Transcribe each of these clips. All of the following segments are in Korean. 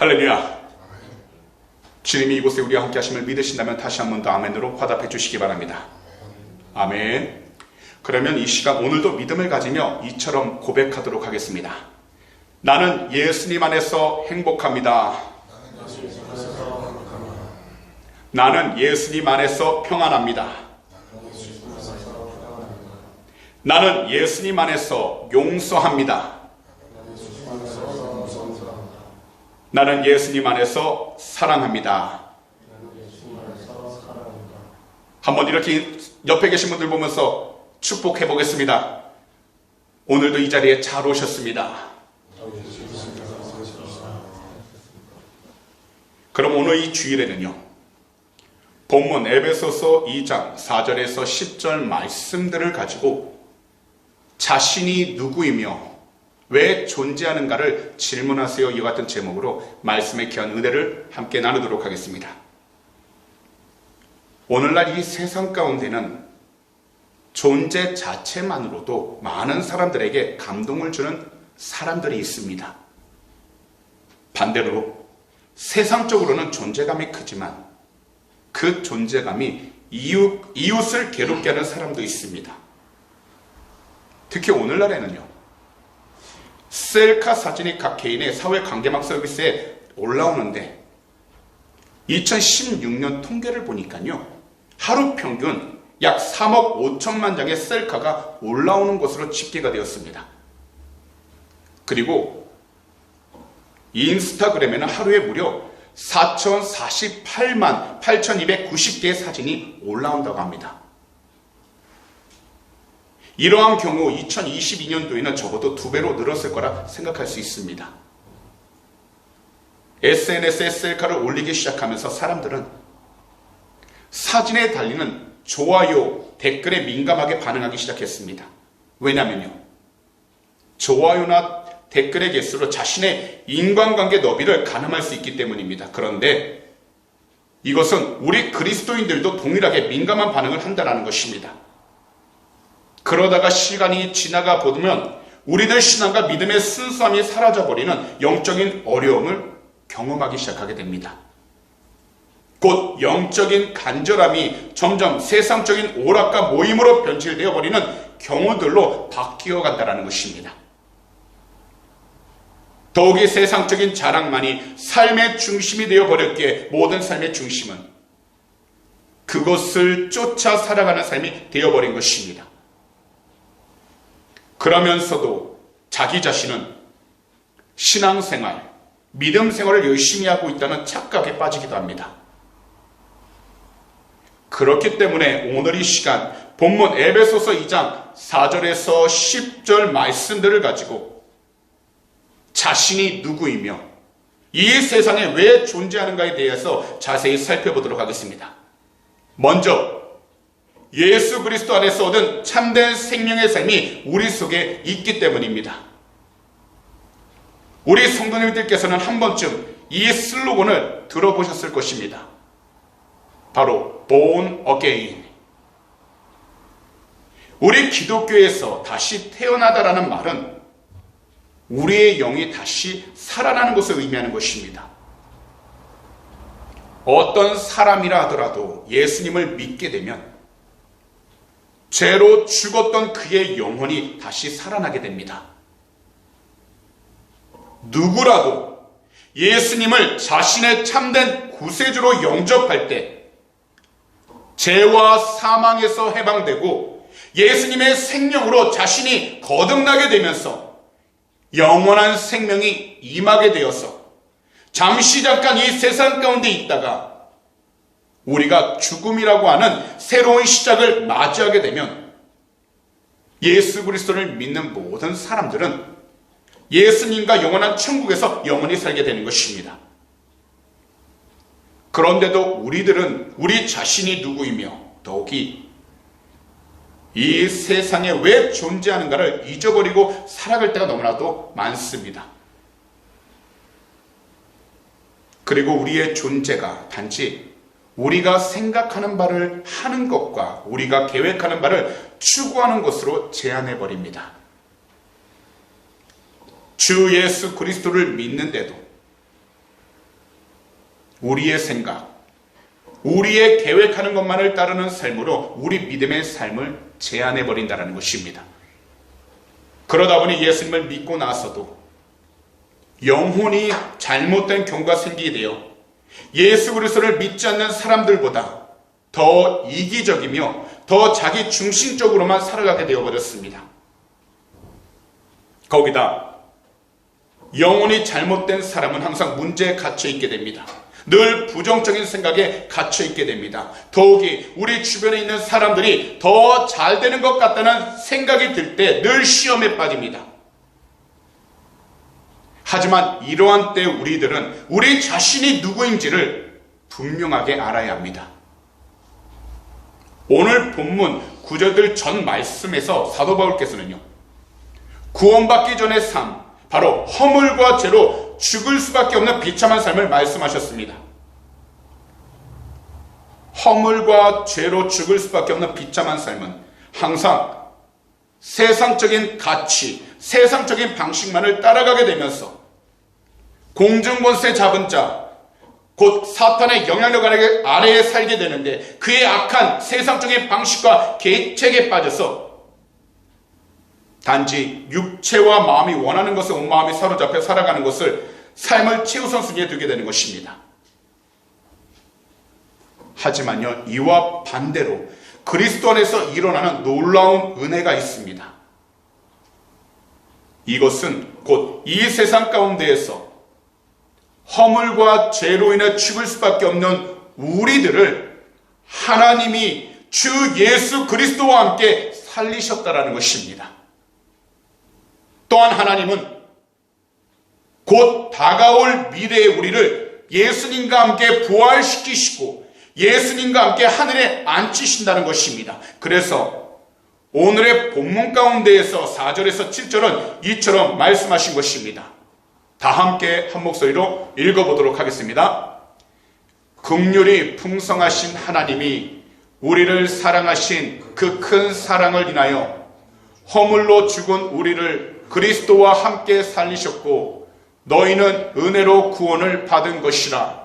할렐루야. 주님이 이곳에 우리와 함께 하심을 믿으신다면 다시 한 번 더 아멘으로 화답해 주시기 바랍니다. 아멘. 그러면 이 시간 오늘도 믿음을 가지며 이처럼 고백하도록 하겠습니다. 나는 예수님 안에서 행복합니다. 나는 예수님 안에서 평안합니다. 나는 예수님 안에서 용서합니다. 나는 예수님 안에서 사랑합니다. 한번 이렇게 옆에 계신 분들 보면서 축복해 보겠습니다. 오늘도 이 자리에 잘 오셨습니다. 그럼 오늘 이 주일에는요, 본문 에베소서 2장 4절에서 10절 말씀들을 가지고 자신이 누구이며 왜 존재하는가를 질문하세요, 이와 같은 제목으로 말씀의 귀한 은혜를 함께 나누도록 하겠습니다. 오늘날 이 세상 가운데는 존재 자체만으로도 많은 사람들에게 감동을 주는 사람들이 있습니다. 반대로 세상적으로는 존재감이 크지만 그 존재감이 이웃을 괴롭게 하는 사람도 있습니다. 특히 오늘날에는요, 셀카 사진이 각 개인의 사회관계망 서비스에 올라오는데 2016년 통계를 보니까요, 하루 평균 약 3억 5천만 장의 셀카가 올라오는 것으로 집계가 되었습니다. 그리고 인스타그램에는 하루에 무려 4,048만 8,290개의 사진이 올라온다고 합니다. 이러한 경우 2022년도에는 적어도 2배로 늘었을 거라 생각할 수 있습니다. SNS에 셀카를 올리기 시작하면서 사람들은 사진에 달리는 좋아요, 댓글에 민감하게 반응하기 시작했습니다. 왜냐면요, 좋아요나 댓글의 개수로 자신의 인간관계 너비를 가늠할 수 있기 때문입니다. 그런데 이것은 우리 그리스도인들도 동일하게 민감한 반응을 한다는 것입니다. 그러다가 시간이 지나가 보면 우리들 신앙과 믿음의 순수함이 사라져버리는 영적인 어려움을 경험하기 시작하게 됩니다. 곧 영적인 간절함이 점점 세상적인 오락과 모임으로 변질되어 버리는 경우들로 바뀌어 간다는 것입니다. 더욱이 세상적인 자랑만이 삶의 중심이 되어 버렸기에 모든 삶의 중심은 그것을 쫓아 살아가는 삶이 되어버린 것입니다. 그러면서도 자기 자신은 신앙생활, 믿음 생활을 열심히 하고 있다는 착각에 빠지기도 합니다. 그렇기 때문에 오늘 이 시간 본문 에베소서 2장 4절에서 10절 말씀들을 가지고 자신이 누구이며 이 세상에 왜 존재하는가에 대해서 자세히 살펴보도록 하겠습니다. 먼저 예수 그리스도 안에서 얻은 참된 생명의 삶이 우리 속에 있기 때문입니다. 우리 성도님들께서는 한 번쯤 이 슬로건을 들어보셨을 것입니다. 바로 Born Again. 우리 기독교에서 다시 태어나다라는 말은 우리의 영이 다시 살아나는 것을 의미하는 것입니다. 어떤 사람이라 하더라도 예수님을 믿게 되면 죄로 죽었던 그의 영혼이 다시 살아나게 됩니다. 누구라도 예수님을 자신의 참된 구세주로 영접할 때 죄와 사망에서 해방되고 예수님의 생명으로 자신이 거듭나게 되면서 영원한 생명이 임하게 되어서 잠시 잠깐 이 세상 가운데 있다가 우리가 죽음이라고 하는 새로운 시작을 맞이하게 되면 예수 그리스도를 믿는 모든 사람들은 예수님과 영원한 천국에서 영원히 살게 되는 것입니다. 그런데도 우리들은 우리 자신이 누구이며 더욱이 이 세상에 왜 존재하는가를 잊어버리고 살아갈 때가 너무나도 많습니다. 그리고 우리의 존재가 단지 우리가 생각하는 바를 하는 것과 우리가 계획하는 바를 추구하는 것으로 제한해버립니다. 주 예수 그리스도를 믿는데도 우리의 생각, 우리의 계획하는 것만을 따르는 삶으로 우리 믿음의 삶을 제한해버린다는 것입니다. 그러다 보니 예수님을 믿고 나서도 영혼이 잘못된 경우가 생기게 되어 예수 그리스도를 믿지 않는 사람들보다 더 이기적이며 더 자기 중심적으로만 살아가게 되어버렸습니다. 거기다 영혼이 잘못된 사람은 항상 문제에 갇혀있게 됩니다. 늘 부정적인 생각에 갇혀있게 됩니다. 더욱이 우리 주변에 있는 사람들이 더 잘 되는 것 같다는 생각이 들 때 늘 시험에 빠집니다. 하지만 이러한 때 우리들은 우리 자신이 누구인지를 분명하게 알아야 합니다. 오늘 본문 구절들 전 말씀에서 사도 바울께서는요, 구원받기 전의 삶, 바로 허물과 죄로 죽을 수밖에 없는 비참한 삶을 말씀하셨습니다. 허물과 죄로 죽을 수밖에 없는 비참한 삶은 항상 세상적인 가치, 세상적인 방식만을 따라가게 되면서 공중권세 잡은 자, 곧 사탄의 영향력 아래에 살게 되는데 그의 악한 세상적인 방식과 계책에 빠져서 단지 육체와 마음이 원하는 것을 온 마음이 사로잡혀 살아가는 것을 삶을 최우선순위에 두게 되는 것입니다. 하지만요, 이와 반대로 그리스도 안에서 일어나는 놀라운 은혜가 있습니다. 이것은 곧 이 세상 가운데에서 허물과 죄로 인해 죽을 수밖에 없는 우리들을 하나님이 주 예수 그리스도와 함께 살리셨다라는 것입니다. 또한 하나님은 곧 다가올 미래의 우리를 예수님과 함께 부활시키시고 예수님과 함께 하늘에 앉히신다는 것입니다. 그래서 오늘의 본문 가운데에서 4절에서 7절은 이처럼 말씀하신 것입니다. 다 함께 한 목소리로 읽어보도록 하겠습니다. 긍휼이 풍성하신 하나님이 우리를 사랑하신 그 큰 사랑을 인하여 허물로 죽은 우리를 그리스도와 함께 살리셨고 너희는 은혜로 구원을 받은 것이라.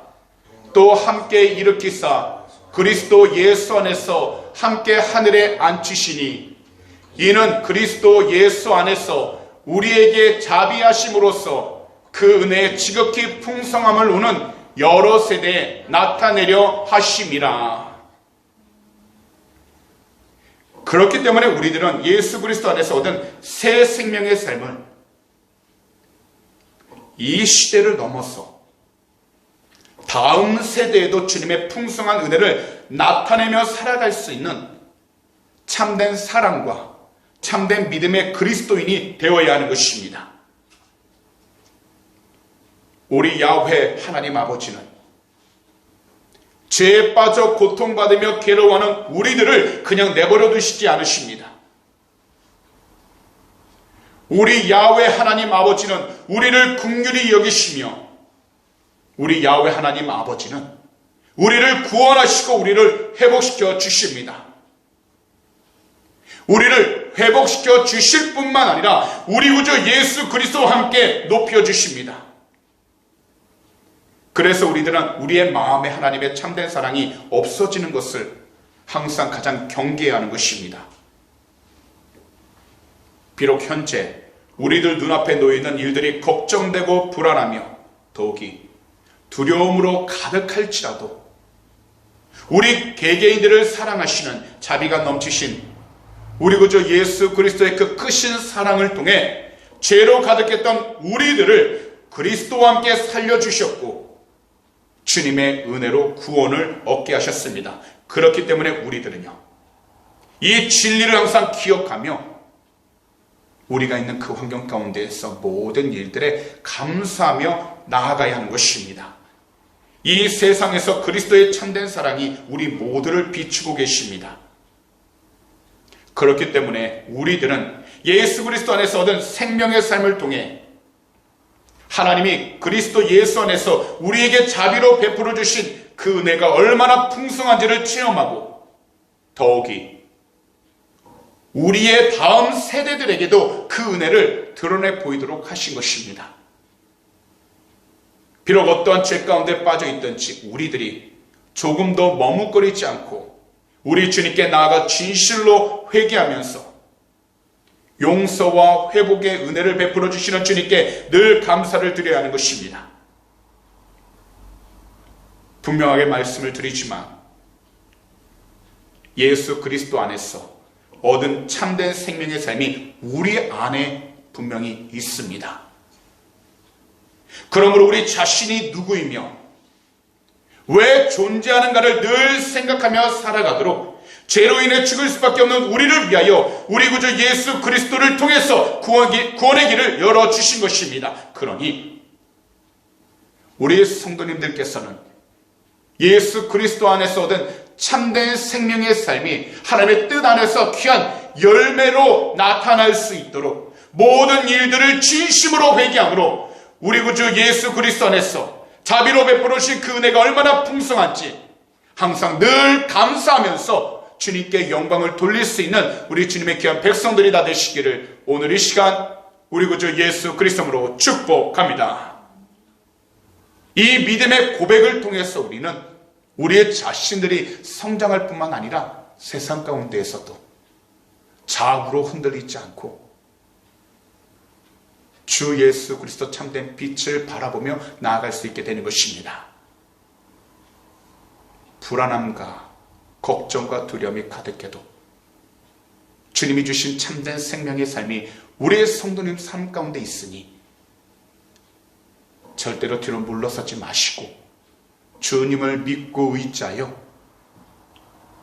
또 함께 일으키사 그리스도 예수 안에서 함께 하늘에 앉히시니 이는 그리스도 예수 안에서 우리에게 자비하심으로써 그 은혜의 지극히 풍성함을 우는 여러 세대에 나타내려 하심이라. 그렇기 때문에 우리들은 예수 그리스도 안에서 얻은 새 생명의 삶을 이 시대를 넘어서 다음 세대에도 주님의 풍성한 은혜를 나타내며 살아갈 수 있는 참된 사랑과 참된 믿음의 그리스도인이 되어야 하는 것입니다. 우리 야훼 하나님 아버지는 죄에 빠져 고통받으며 괴로워하는 우리들을 그냥 내버려 두시지 않으십니다. 우리 야훼 하나님 아버지는 우리를 긍휼히 여기시며 우리 야훼 하나님 아버지는 우리를 구원하시고 우리를 회복시켜 주십니다. 우리를 회복시켜 주실 뿐만 아니라 우리 구주 예수 그리스도와 함께 높여 주십니다. 그래서 우리들은 우리의 마음에 하나님의 참된 사랑이 없어지는 것을 항상 가장 경계해야 하는 것입니다. 비록 현재 우리들 눈앞에 놓여있는 일들이 걱정되고 불안하며 더욱이 두려움으로 가득할지라도 우리 개개인들을 사랑하시는 자비가 넘치신 우리 구주 예수 그리스도의 그 크신 사랑을 통해 죄로 가득했던 우리들을 그리스도와 함께 살려주셨고 주님의 은혜로 구원을 얻게 하셨습니다. 그렇기 때문에 우리들은요, 이 진리를 항상 기억하며 우리가 있는 그 환경 가운데에서 모든 일들에 감사하며 나아가야 하는 것입니다. 이 세상에서 그리스도의 참된 사랑이 우리 모두를 비추고 계십니다. 그렇기 때문에 우리들은 예수 그리스도 안에서 얻은 생명의 삶을 통해 하나님이 그리스도 예수 안에서 우리에게 자비로 베풀어 주신 그 은혜가 얼마나 풍성한지를 체험하고 더욱이 우리의 다음 세대들에게도 그 은혜를 드러내 보이도록 하신 것입니다. 비록 어떠한 죄 가운데 빠져 있든지 우리들이 조금 더 머뭇거리지 않고 우리 주님께 나아가 진실로 회개하면서 용서와 회복의 은혜를 베풀어 주시는 주님께 늘 감사를 드려야 하는 것입니다. 분명하게 말씀을 드리지만 예수 그리스도 안에서 얻은 참된 생명의 삶이 우리 안에 분명히 있습니다. 그러므로 우리 자신이 누구이며 왜 존재하는가를 늘 생각하며 살아가도록 죄로 인해 죽을 수밖에 없는 우리를 위하여 우리 구주 예수 그리스도를 통해서 구원의 길을 열어주신 것입니다. 그러니 우리 성도님들께서는 예수 그리스도 안에서 얻은 참된 생명의 삶이 하나님의 뜻 안에서 귀한 열매로 나타날 수 있도록 모든 일들을 진심으로 회개함으로 우리 구주 예수 그리스도 안에서 자비로 베풀어 주신 그 은혜가 얼마나 풍성한지 항상 늘 감사하면서 주님께 영광을 돌릴 수 있는 우리 주님의 귀한 백성들이 다 되시기를 오늘 이 시간 우리 구주 예수 그리스도로 축복합니다. 이 믿음의 고백을 통해서 우리는 우리의 자신들이 성장할 뿐만 아니라 세상 가운데에서도 좌우로 흔들리지 않고 주 예수 그리스도 참된 빛을 바라보며 나아갈 수 있게 되는 것입니다. 불안함과 걱정과 두려움이 가득해도 주님이 주신 참된 생명의 삶이 우리의 성도님 삶 가운데 있으니 절대로 뒤로 물러서지 마시고 주님을 믿고 의지하여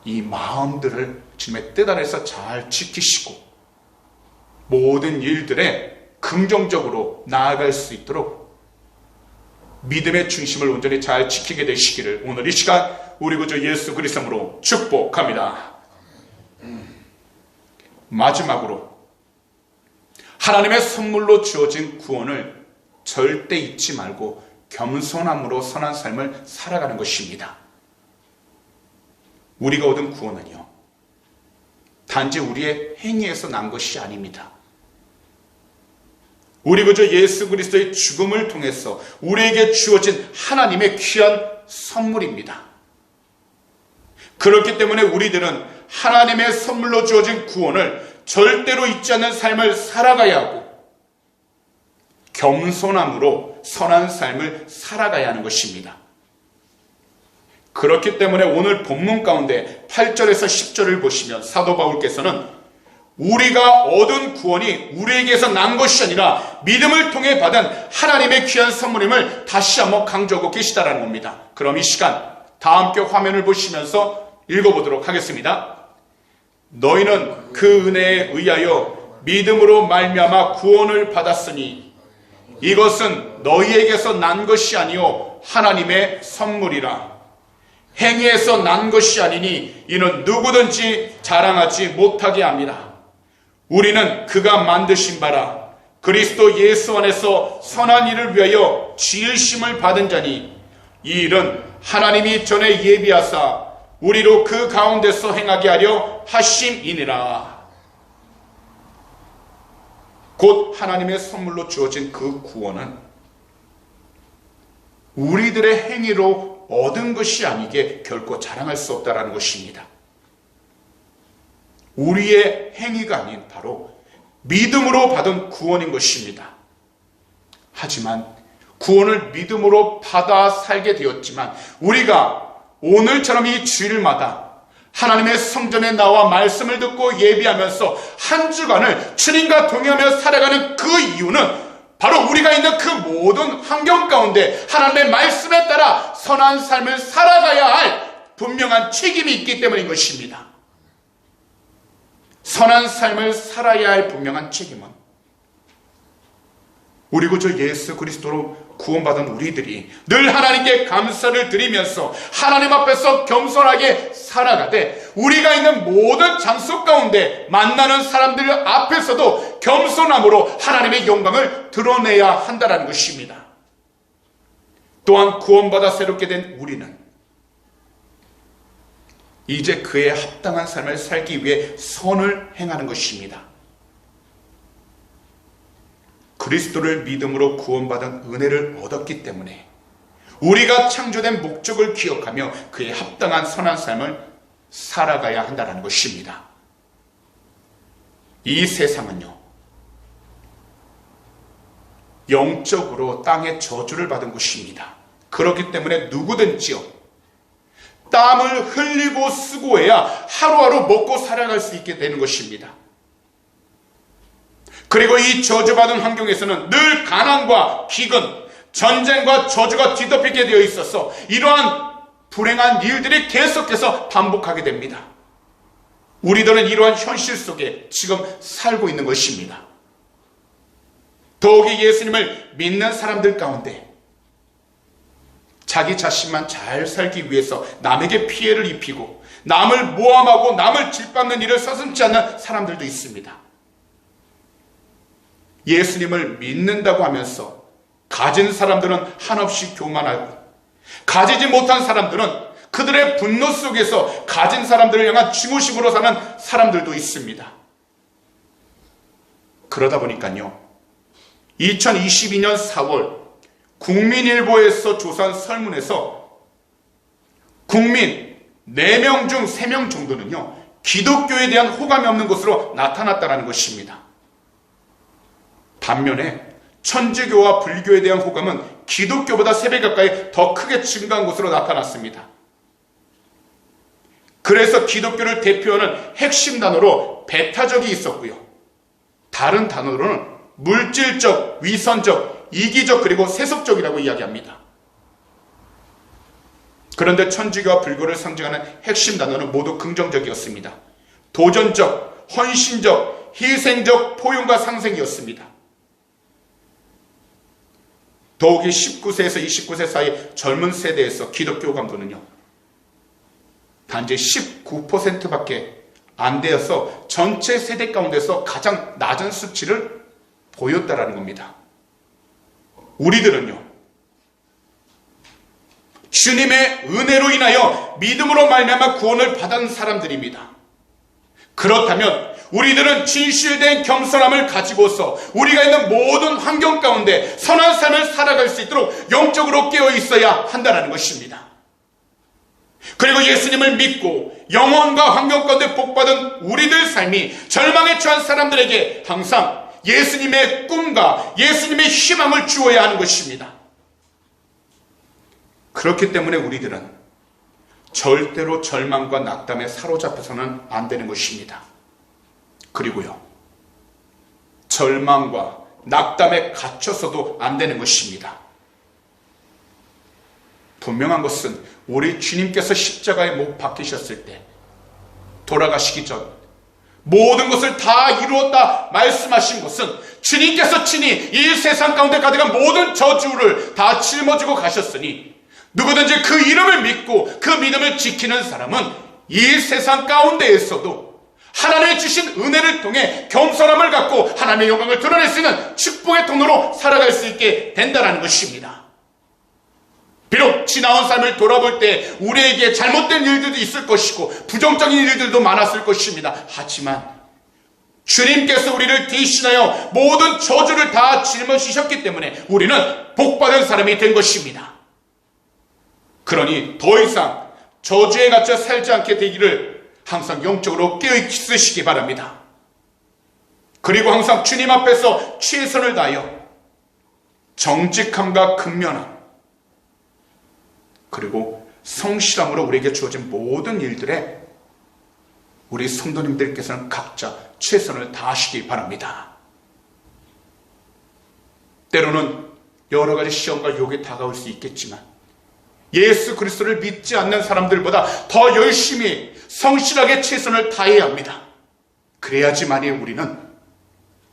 이 마음들을 주님의 뜻 안에서 잘 지키시고 모든 일들에 긍정적으로 나아갈 수 있도록 믿음의 중심을 온전히 잘 지키게 되시기를 오늘 이 시간 우리 구주 예수 그리스도로 축복합니다. 마지막으로 하나님의 선물로 주어진 구원을 절대 잊지 말고 겸손함으로 선한 삶을 살아가는 것입니다. 우리가 얻은 구원은요, 단지 우리의 행위에서 난 것이 아닙니다. 우리 구주 예수 그리스도의 죽음을 통해서 우리에게 주어진 하나님의 귀한 선물입니다. 그렇기 때문에 우리들은 하나님의 선물로 주어진 구원을 절대로 잊지 않는 삶을 살아가야 하고 겸손함으로 선한 삶을 살아가야 하는 것입니다. 그렇기 때문에 오늘 본문 가운데 8절에서 10절을 보시면 사도 바울께서는 우리가 얻은 구원이 우리에게서 난 것이 아니라 믿음을 통해 받은 하나님의 귀한 선물임을 다시 한번 강조하고 계시다라는 겁니다. 그럼 이 시간 다 함께 화면을 보시면서 읽어보도록 하겠습니다. 너희는 그 은혜에 의하여 믿음으로 말미암아 구원을 받았으니 이것은 너희에게서 난 것이 아니요 하나님의 선물이라. 행위에서 난 것이 아니니 이는 누구든지 자랑하지 못하게 합니다. 우리는 그가 만드신 바라 그리스도 예수 안에서 선한 일을 위하여 지으심을 받은 자니 이 일은 하나님이 전에 예비하사 우리로 그 가운데서 행하게 하려 하심이니라. 곧 하나님의 선물로 주어진 그 구원은 우리들의 행위로 얻은 것이 아니게 결코 자랑할 수 없다라는 것입니다. 우리의 행위가 아닌 바로 믿음으로 받은 구원인 것입니다. 하지만 구원을 믿음으로 받아 살게 되었지만 우리가 오늘처럼 이 주일마다 하나님의 성전에 나와 말씀을 듣고 예비하면서 한 주간을 주님과 동행하며 살아가는 그 이유는 바로 우리가 있는 그 모든 환경 가운데 하나님의 말씀에 따라 선한 삶을 살아가야 할 분명한 책임이 있기 때문인 것입니다. 선한 삶을 살아야 할 분명한 책임은 우리 구주 예수 그리스도로 구원받은 우리들이 늘 하나님께 감사를 드리면서 하나님 앞에서 겸손하게 살아가되 우리가 있는 모든 장소 가운데 만나는 사람들 앞에서도 겸손함으로 하나님의 영광을 드러내야 한다는 것입니다. 또한 구원받아 새롭게 된 우리는 이제 그에 합당한 삶을 살기 위해 선을 행하는 것입니다. 그리스도를 믿음으로 구원받은 은혜를 얻었기 때문에 우리가 창조된 목적을 기억하며 그에 합당한 선한 삶을 살아가야 한다는 것입니다. 이 세상은요, 영적으로 땅의 저주를 받은 곳입니다. 그렇기 때문에 누구든지요, 땀을 흘리고 수고해야 하루하루 먹고 살아갈 수 있게 되는 것입니다. 그리고 이 저주받은 환경에서는 늘 가난과 기근, 전쟁과 저주가 뒤덮이게 되어 있어서 이러한 불행한 일들이 계속해서 반복하게 됩니다. 우리들은 이러한 현실 속에 지금 살고 있는 것입니다. 더욱이 예수님을 믿는 사람들 가운데 자기 자신만 잘 살기 위해서 남에게 피해를 입히고 남을 모함하고 남을 짓밟는 일을 서슴지 않는 사람들도 있습니다. 예수님을 믿는다고 하면서 가진 사람들은 한없이 교만하고 가지지 못한 사람들은 그들의 분노 속에서 가진 사람들을 향한 증오심으로 사는 사람들도 있습니다. 그러다 보니까요, 2022년 4월 국민일보에서 조사한 설문에서 국민 4명 중 3명 정도는요, 기독교에 대한 호감이 없는 것으로 나타났다는 것입니다. 반면에 천주교와 불교에 대한 호감은 기독교보다 3배 가까이 더 크게 증가한 것으로 나타났습니다. 그래서 기독교를 대표하는 핵심 단어로 배타적이 있었고요, 다른 단어로는 물질적, 위선적, 이기적, 그리고 세속적이라고 이야기합니다. 그런데 천주교와 불교를 상징하는 핵심 단어는 모두 긍정적이었습니다. 도전적, 헌신적, 희생적, 포용과 상생이었습니다. 더욱이 19세에서 29세 사이 젊은 세대에서 기독교 감도는요, 단지 19%밖에 안 되어서 전체 세대 가운데서 가장 낮은 수치를 보였다라는 겁니다. 우리들은요, 주님의 은혜로 인하여 믿음으로 말미암아 구원을 받은 사람들입니다. 그렇다면 우리들은 진실된 겸손함을 가지고서 우리가 있는 모든 환경 가운데 선한 삶을 살아갈 수 있도록 영적으로 깨어 있어야 한다는 것입니다. 그리고 예수님을 믿고 영혼과 환경 가운데 복받은 우리들 삶이 절망에 처한 사람들에게 항상 예수님의 꿈과 예수님의 희망을 주어야 하는 것입니다. 그렇기 때문에 우리들은 절대로 절망과 낙담에 사로잡혀서는 안 되는 것입니다. 그리고요, 절망과 낙담에 갇혀서도 안 되는 것입니다. 분명한 것은 우리 주님께서 십자가에 못 박히셨을 때, 돌아가시기 전 모든 것을 다 이루었다 말씀하신 것은 주님께서 친히 이 세상 가운데 가득한 모든 저주를 다 짊어지고 가셨으니 누구든지 그 이름을 믿고 그 믿음을 지키는 사람은 이 세상 가운데에서도 하나님의 주신 은혜를 통해 겸손함을 갖고 하나님의 영광을 드러낼 수 있는 축복의 통로로 살아갈 수 있게 된다는 것입니다. 비록 지나온 삶을 돌아볼 때 우리에게 잘못된 일들도 있을 것이고 부정적인 일들도 많았을 것입니다. 하지만 주님께서 우리를 대신하여 모든 저주를 다 짊어지셨기 때문에 우리는 복받은 사람이 된 것입니다. 그러니 더 이상 저주에 갇혀 살지 않게 되기를 항상 영적으로 깨어있으시기 바랍니다. 그리고 항상 주님 앞에서 최선을 다하여 정직함과 근면함, 그리고 성실함으로 우리에게 주어진 모든 일들에 우리 성도님들께서는 각자 최선을 다하시기 바랍니다. 때로는 여러 가지 시험과 유혹이 다가올 수 있겠지만 예수 그리스도를 믿지 않는 사람들보다 더 열심히 성실하게 최선을 다해야 합니다. 그래야지만이 우리는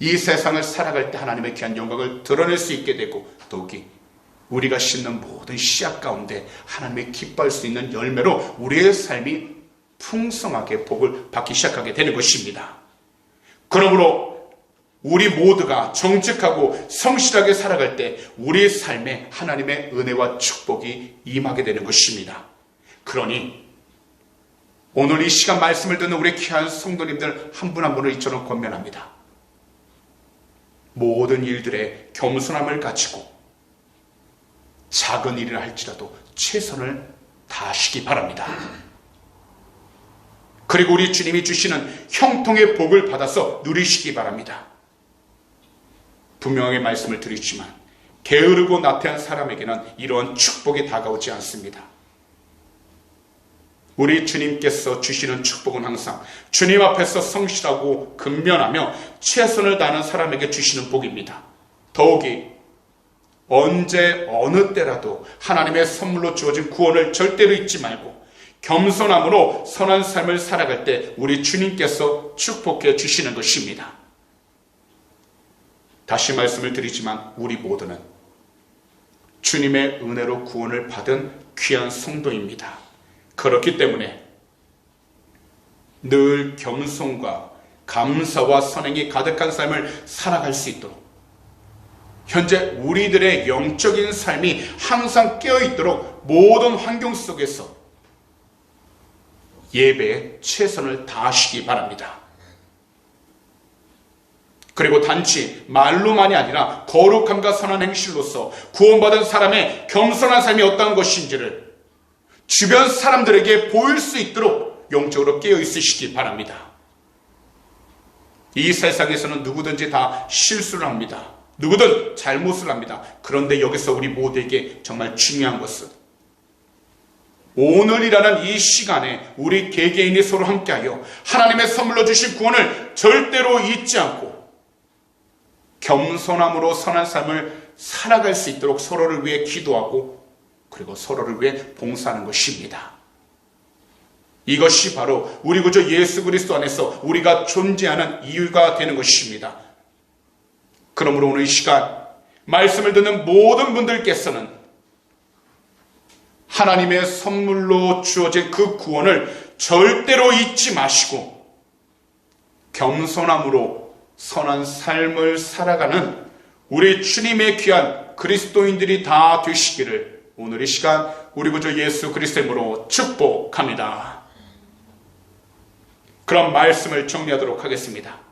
이 세상을 살아갈 때 하나님의 귀한 영광을 드러낼 수 있게 되고 더욱이 우리가 심는 모든 씨앗 가운데 하나님의 기뻐할 수 있는 열매로 우리의 삶이 풍성하게 복을 받기 시작하게 되는 것입니다. 그러므로 우리 모두가 정직하고 성실하게 살아갈 때 우리의 삶에 하나님의 은혜와 축복이 임하게 되는 것입니다. 그러니 오늘 이 시간 말씀을 듣는 우리 귀한 성도님들 한 분 한 분을 이처럼 권면합니다. 모든 일들에 겸손함을 가지고 작은 일이라 할지라도 최선을 다하시기 바랍니다. 그리고 우리 주님이 주시는 형통의 복을 받아서 누리시기 바랍니다. 분명하게 말씀을 드리지만 게으르고 나태한 사람에게는 이러한 축복이 다가오지 않습니다. 우리 주님께서 주시는 축복은 항상 주님 앞에서 성실하고 근면하며 최선을 다하는 사람에게 주시는 복입니다. 더욱이 언제 어느 때라도 하나님의 선물로 주어진 구원을 절대로 잊지 말고 겸손함으로 선한 삶을 살아갈 때 우리 주님께서 축복해 주시는 것입니다. 다시 말씀을 드리지만 우리 모두는 주님의 은혜로 구원을 받은 귀한 성도입니다. 그렇기 때문에 늘 겸손과 감사와 선행이 가득한 삶을 살아갈 수 있도록 현재 우리들의 영적인 삶이 항상 깨어있도록 모든 환경 속에서 예배에 최선을 다하시기 바랍니다. 그리고 단지 말로만이 아니라 거룩함과 선한 행실로서 구원받은 사람의 겸손한 삶이 어떠한 것인지를 주변 사람들에게 보일 수 있도록 영적으로 깨어있으시기 바랍니다. 이 세상에서는 누구든지 다 실수를 합니다. 누구든 잘못을 합니다. 그런데 여기서 우리 모두에게 정말 중요한 것은 오늘이라는 이 시간에 우리 개개인이 서로 함께하여 하나님의 선물로 주신 구원을 절대로 잊지 않고 겸손함으로 선한 삶을 살아갈 수 있도록 서로를 위해 기도하고 그리고 서로를 위해 봉사하는 것입니다. 이것이 바로 우리 구주 예수 그리스도 안에서 우리가 존재하는 이유가 되는 것입니다. 그러므로 오늘 이 시간 말씀을 듣는 모든 분들께서는 하나님의 선물로 주어진 그 구원을 절대로 잊지 마시고 겸손함으로 선한 삶을 살아가는 우리 주님의 귀한 그리스도인들이 다 되시기를 오늘 이 시간 우리 구주 예수 그리스도의 이름으로 축복합니다. 그럼 말씀을 정리하도록 하겠습니다.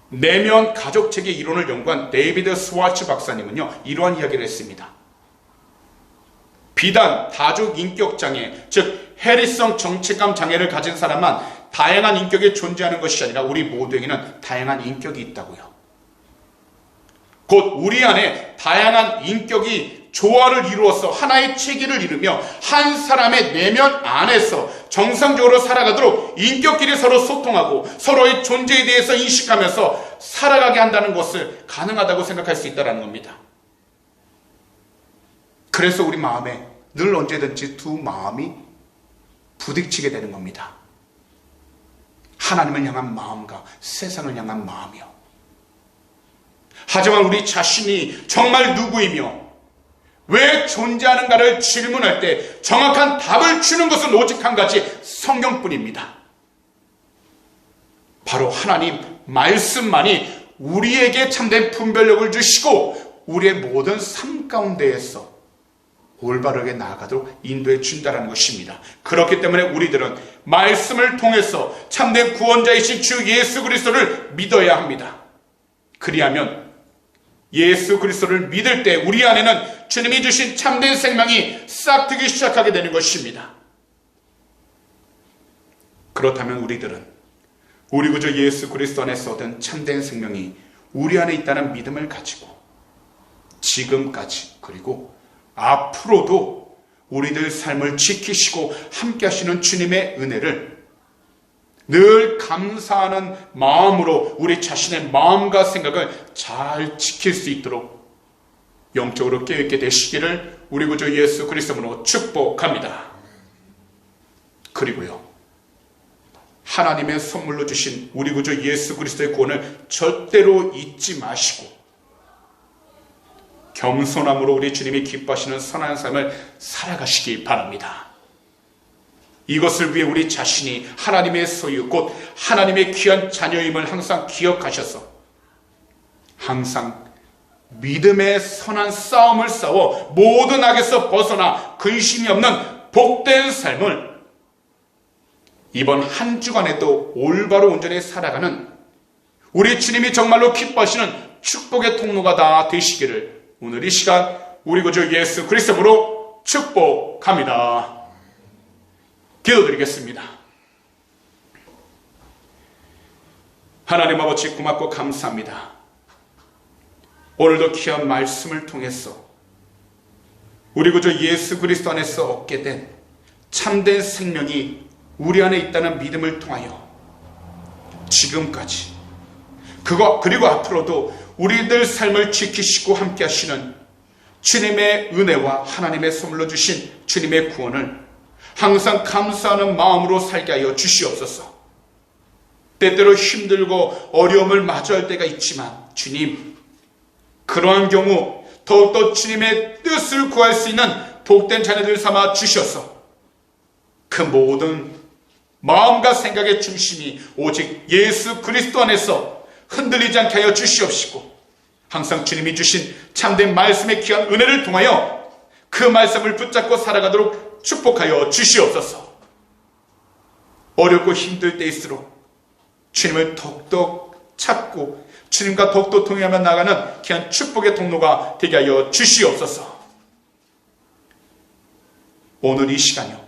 내면 가족체계 이론을 연구한 데이비드 스와츠 박사님은요, 이러한 이야기를 했습니다. 비단 다족 인격 장애, 즉 해리성 정체감 장애를 가진 사람만 다양한 인격이 존재하는 것이 아니라 우리 모두에게는 다양한 인격이 있다고요. 곧 우리 안에 다양한 인격이 조화를 이루어서 하나의 체계를 이루며 한 사람의 내면 안에서 정상적으로 살아가도록 인격끼리 서로 소통하고 서로의 존재에 대해서 인식하면서 살아가게 한다는 것을 가능하다고 생각할 수 있다는 겁니다. 그래서 우리 마음에 늘 언제든지 두 마음이 부딪히게 되는 겁니다. 하나님을 향한 마음과 세상을 향한 마음이요. 하지만 우리 자신이 정말 누구이며 왜 존재하는가를 질문할 때 정확한 답을 주는 것은 오직 한 가지, 성경뿐입니다. 바로 하나님 말씀만이 우리에게 참된 분별력을 주시고 우리의 모든 삶 가운데에서 올바르게 나아가도록 인도해 준다는 것입니다. 그렇기 때문에 우리들은 말씀을 통해서 참된 구원자이신 주 예수 그리스도를 믿어야 합니다. 그리하면 예수 그리스도를 믿을 때 우리 안에는 주님이 주신 참된 생명이 싹트기 시작하게 되는 것입니다. 그렇다면 우리들은 우리 구주 예수 그리스도 안에서 얻은 참된 생명이 우리 안에 있다는 믿음을 가지고 지금까지 그리고 앞으로도 우리들 삶을 지키시고 함께 하시는 주님의 은혜를 늘 감사하는 마음으로 우리 자신의 마음과 생각을 잘 지킬 수 있도록 영적으로 깨어있게 되시기를 우리 구주 예수 그리스도로 축복합니다. 그리고요, 하나님의 선물로 주신 우리 구주 예수 그리스도의 구원을 절대로 잊지 마시고 겸손함으로 우리 주님이 기뻐하시는 선한 삶을 살아가시기 바랍니다. 이것을 위해 우리 자신이 하나님의 소유 곧 하나님의 귀한 자녀임을 항상 기억하셔서 항상 믿음의 선한 싸움을 싸워 모든 악에서 벗어나 근심이 없는 복된 삶을 이번 한 주간에도 올바로 온전히 살아가는 우리 주님이 정말로 기뻐하시는 축복의 통로가 다 되시기를 오늘 이 시간 우리 구주 예수 그리스도로 축복합니다. 기도드리겠습니다. 하나님 아버지 고맙고 감사합니다. 오늘도 귀한 말씀을 통해서 우리 구주 예수 그리스도 안에서 얻게 된 참된 생명이 우리 안에 있다는 믿음을 통하여 지금까지 그리고 앞으로도 우리들 삶을 지키시고 함께 하시는 주님의 은혜와 하나님의 선물로 주신 주님의 구원을 항상 감사하는 마음으로 살게 하여 주시옵소서. 때때로 힘들고 어려움을 마주할 때가 있지만 주님, 그러한 경우 더욱더 주님의 뜻을 구할 수 있는 복된 자녀들 삼아 주셔서 그 모든 마음과 생각의 중심이 오직 예수 그리스도 안에서 흔들리지 않게 하여 주시옵시고, 항상 주님이 주신 참된 말씀의 귀한 은혜를 통하여 그 말씀을 붙잡고 살아가도록 축복하여 주시옵소서. 어렵고 힘들 때일수록 주님을 더욱더 찾고 주님과 더욱더 동행하며 나가는 귀한 축복의 통로가 되게 하여 주시옵소서. 오늘 이 시간이요,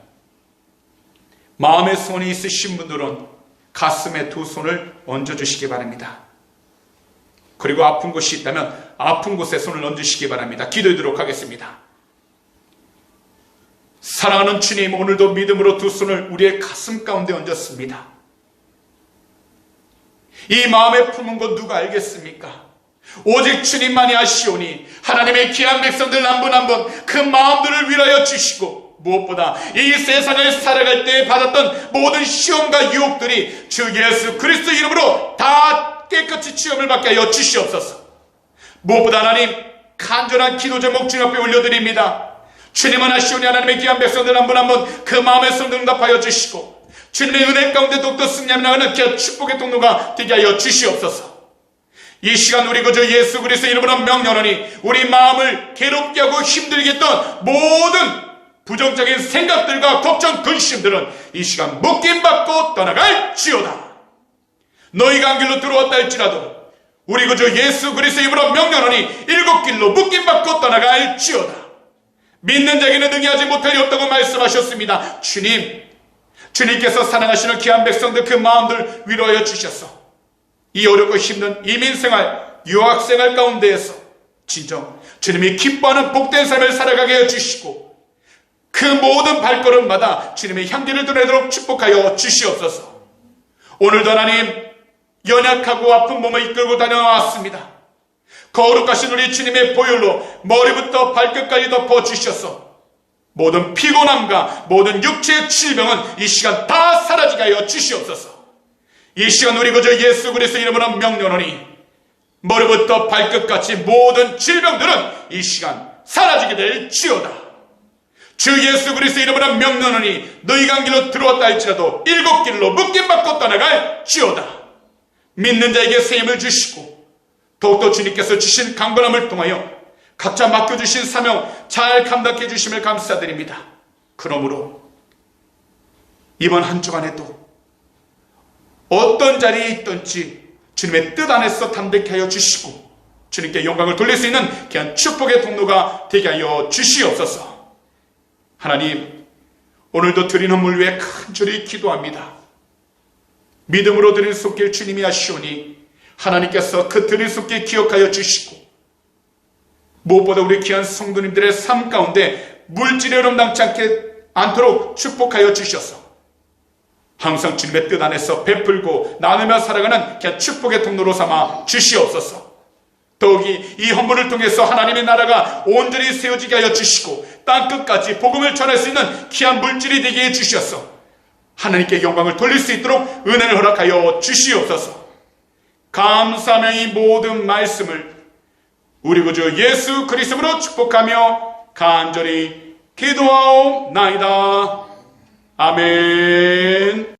마음의 소원이 있으신 분들은 가슴에 두 손을 얹어주시기 바랍니다. 그리고 아픈 곳이 있다면 아픈 곳에 손을 얹으시기 바랍니다. 기도하도록 하겠습니다. 사랑하는 주님, 오늘도 믿음으로 두 손을 우리의 가슴 가운데 얹었습니다. 이 마음에 품은 것 누가 알겠습니까? 오직 주님만이 아시오니 하나님의 귀한 백성들 한 분 한 분 그 마음들을 위로하여 주시고, 무엇보다 이 세상을 살아갈 때 받았던 모든 시험과 유혹들이 주 예수 그리스도 이름으로 다 깨끗이 치유를 받게 하여 주시옵소서. 무엇보다 하나님, 간절한 기도 제목 주님 앞에 올려드립니다. 주님은 아시오니 하나님의 귀한 백성들 한 분 한 분 그 마음의 손을 응답하여 주시고 주님의 은혜 가운데 독도 승리하며 나가는 귀한 축복의 통로가 되게 하여 주시옵소서. 이 시간 우리 구주 예수 그리스도 이름으로 명령하니 우리 마음을 괴롭게 하고 힘들게 했던 모든 부정적인 생각들과 걱정, 근심들은 이 시간 묶임받고 떠나갈지어다. 너희가 한 길로 들어왔다 할지라도 우리 구주 예수 그리스도 이름으로 명령하니 일곱 길로 묶임받고 떠나갈지어다. 믿는 자에게는 능히하지 못할 리 없다고 말씀하셨습니다. 주님께서 사랑하시는 귀한 백성들 그 마음들 위로하여 주셔서 이 어렵고 힘든 이민생활, 유학생활 가운데에서 진정 주님이 기뻐하는 복된 삶을 살아가게 하여 주시고, 그 모든 발걸음마다 주님의 향기를 드러내도록 축복하여 주시옵소서. 오늘도 하나님, 연약하고 아픈 몸을 이끌고 다녀왔습니다. 거룩하신 우리 주님의 보혈로 머리부터 발끝까지 덮어주셔서 모든 피곤함과 모든 육체의 질병은 이 시간 다 사라지게 하여 주시옵소서. 이 시간 우리 구주 예수 그리스도 이름으로 명령하니 머리부터 발끝까지 모든 질병들은 이 시간 사라지게 될지어다. 주 예수 그리스도 이름으로 명령하니 너희가 한 길로 들어왔다 할지라도 일곱 길로 묶임받고 떠나갈지어다. 믿는 자에게 새 힘을 주시고 더욱더 주님께서 주신 강건함을 통하여 각자 맡겨주신 사명 잘 감당해 주심을 감사드립니다. 그러므로 이번 한 주간에도 어떤 자리에 있든지 주님의 뜻 안에서 담대케 하여 주시고 주님께 영광을 돌릴 수 있는 귀한 축복의 통로가 되게 하여 주시옵소서. 하나님, 오늘도 드리는 물 위에 간절히 기도합니다. 믿음으로 드린 손길 주님이 아시오니 하나님께서 그 드린 손길 기억하여 주시고, 무엇보다 우리 귀한 성도님들의 삶 가운데 물질의 흐름 남지 않도록 축복하여 주셔서 항상 주님의 뜻 안에서 베풀고 나누며 살아가는 귀한 축복의 통로로 삼아 주시옵소서. 더욱이 이 헌물을 통해서 하나님의 나라가 온전히 세워지게 하여 주시고 땅끝까지 복음을 전할 수 있는 귀한 물질이 되게 해 주셔서 하나님께 영광을 돌릴 수 있도록 은혜를 허락하여 주시옵소서. 감사하며 이 모든 말씀을 우리 구주 예수 그리스도로 축복하며 간절히 기도하옵나이다. 아멘.